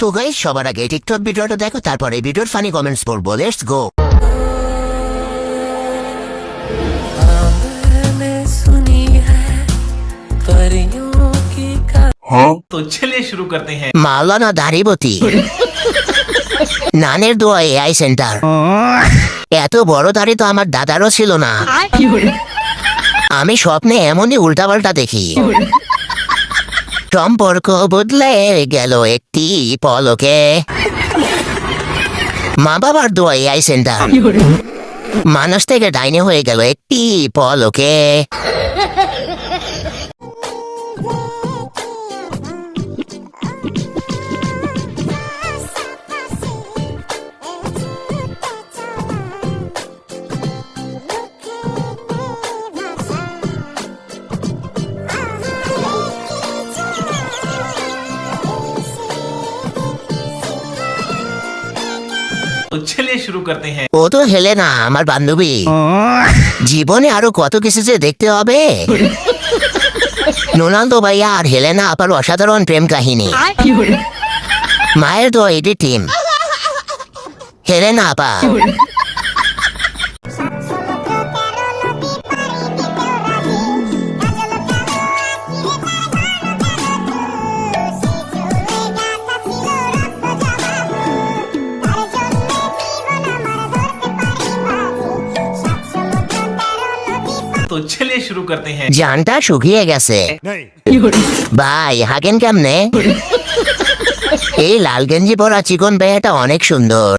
তো গাইস, সবার আগে টিকটক ভিডিওটা দেখো, তারপরে ভিডিওর ফানি কমেন্টস পড়বো। Let's go. तो चलिए शुरू करते हैं। মাওলানা দাড়িবতী নানের দোয়া এআই সেন্টার। এত বড় দাড়ি তো আমার দাদারও ছিল না। আমি স্বপ্নে এমনই উল্টাপাল্টা দেখি। সম্পর্ক বদলে গেল একটি পলকে। মা বাবার দোয়া এআই সেন্টার। মানুষ থেকে ডাইনি হয়ে গেল একটি পলকে। तो चलिए शुरू करते हैं। ও তো হেলেনা, আমার বান্ধবী। জীবনে আরো কত কিছু যে দেখতে হবে। রোনাল্ডো ভাইয়া আর হেলেনা আপার অসাধারণ প্রেম কাহিনী। মায়ের তো এটি টিম হেলেনা আপা। तो चलिए शुरू करते हैं। জানটা শুকিয়ে গেছে ভাই, হাগেন কেমনে? এই লাল গেঞ্জি পরা চিকন ভাইয়াটা অনেক সুন্দর।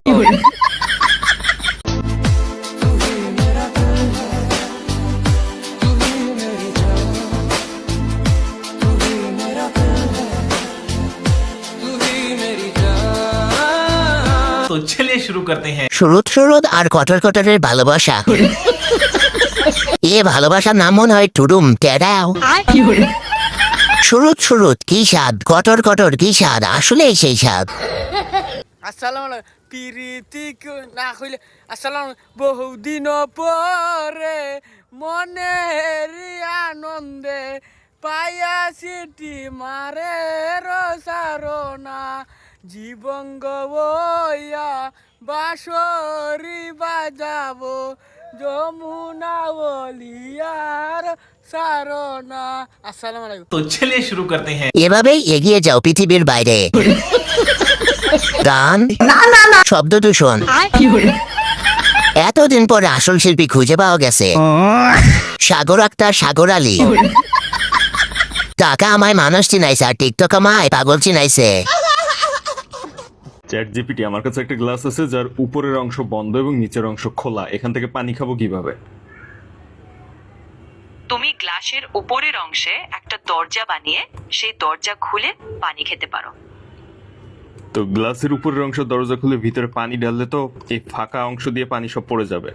तो चलिए शुरू करते हैं। সুরুত সুরুত আর কটর কটরের ভালোবাসা। এ ভালোবাসার নাম মনে হয় টুডুম টেডাও। সুরুত সুরুত কি স্বাদ, কটর কটর কি স্বাদ, আসলে সেই স্বাদ। আসসালামু প্রীতিক না হইলে আসসালাম বহুদিন পরে মনের আনন্দে পাইয়া সিটি মারে রসারনা জীবন গয়া বাঁশরি বাজাবো যমুনা বলিয়ার সারনা। আসসালামু আলাইকুম। तो चलिए शुरू करते हैं। এভাবেই এগিয়ে যাও পৃথিবীর বাইরে। গান শব্দ দূষণ। এতদিন পরে আসল শিল্পী খুঁজে পাওয়া গেছে। সাগর আক্তার, সাগর আলী। টাকা আমায় মানুষ চিনাইছে আর টিকটক আমায় পাগল চিনাইছে। চ্যাট জিপিটি, আমার কাছে একটা গ্লাস আছে যার উপরের অংশ বন্ধ এবং নিচের অংশ খোলা। এখান থেকে পানি খাবো কিভাবে? তুমি গ্লাসের উপরের অংশে একটা দরজা বানিয়ে সেই দরজা খুলে পানি খেতে পারো। তো গ্লাসের উপরের অংশ দরজা খুলে ভিতরে পানি ঢাললে তো এই ফাঁকা অংশ দিয়ে পানি সব পড়ে যাবে।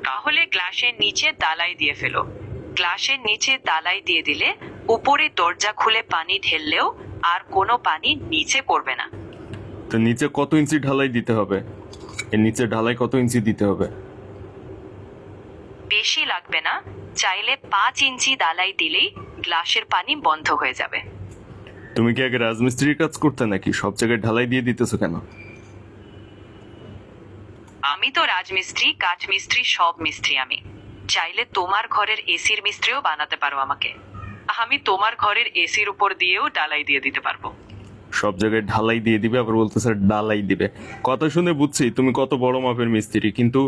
তাহলে গ্লাসের নিচে দালাই দিয়ে ফেলো। গ্লাসের নিচে দালাই দিয়ে দিলে উপরে দরজা খুলে পানি ঢেললেও আর কোনো পানি নিচে পড়বে না। তো নিচে কত ইঞ্চি ঢালাই দিতে হবে? এর নিচে ঢালাই কত ইঞ্চি দিতে হবে? বেশি লাগবে না, চাইলে 5 ইঞ্চি দালাই দিলেই গ্লাসের পানি বন্ধ হয়ে যাবে। তুমি কি আগে রাজমিস্ত্রির কাজ করতে নাকি? সব জায়গায় ঢালাই দিয়ে দিতেছো কেন? আমি তো রাজমিস্ত্রি, কাঠমিস্ত্রি, সব মিস্ত্রি আমি। চাইলে তোমার ঘরের এসির মিস্ত্রিও বানাতে পারো আমাকে। আমি তোমার ঘরের এসির উপর দিয়েও ডালাই দিয়ে দিতে পারবো। সব জায়গায় ঢালাই দিয়ে দিবে, আবার বলতেছে ডালাই দিবে। কথা শুনে বুঝছি তুমি কত বড় মাপের মিস্ত্রি, কিন্তু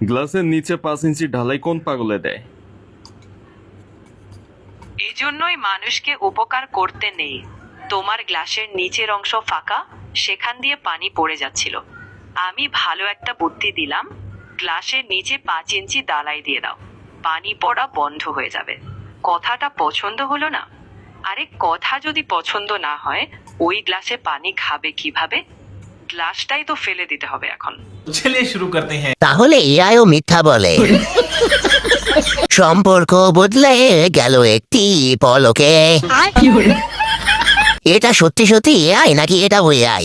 গ্লাসের নিচে 5 ইঞ্চি ঢালাই কোন পাগলে দেয়? এই জন্যই মানুষকে উপকার করতে নেই। তোমার গ্লাসের নিচের অংশ ফাঁকা, সেখান দিয়ে পানি পড়ে যাচ্ছিল। আমি ভালো একটা বুদ্ধি দিলাম, গ্লাসের নিচে 5 ইঞ্চি দালাই দিয়ে দাও, পানি পড়া বন্ধ হয়ে যাবে। কথাটা পছন্দ হলো না? আরে কথা যদি পছন্দ না হয় ওই গ্লাসে পানি খাবে কিভাবে? গ্লাসটাই তো ফেলে দিতে হবে এখন। तो चलिए शुरू करते हैं। তাহলে এআইও মিথ্যা বলে। সম্পর্ক বদলে গেল একটি পলকে। এটা সত্যি সত্যি এআই নাকি এটা ওই এআই?